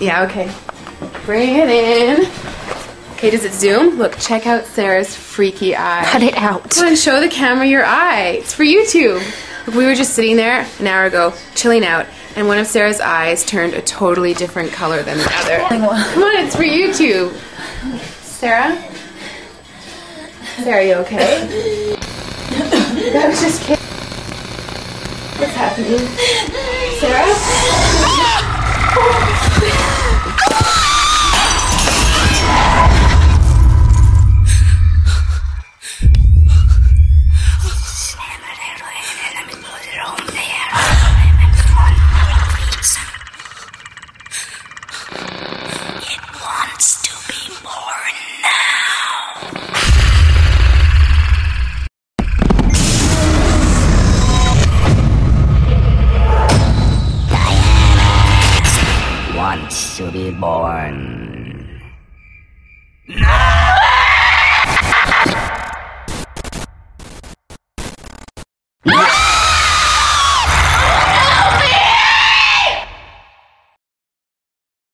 Yeah, okay. Bring it in. Okay, does it zoom? Look, check out Sarah's freaky eye. Cut it out. Come on, show the camera your eye. It's for YouTube. Look, we were just sitting there an hour ago, chilling out, and one of Sarah's eyes turned a totally different color than the other. Come on, it's for YouTube. Sarah? Sarah, are you okay? That was just kidding. What's happening? Sarah? It wants to be born now. Diana wants to be born. No!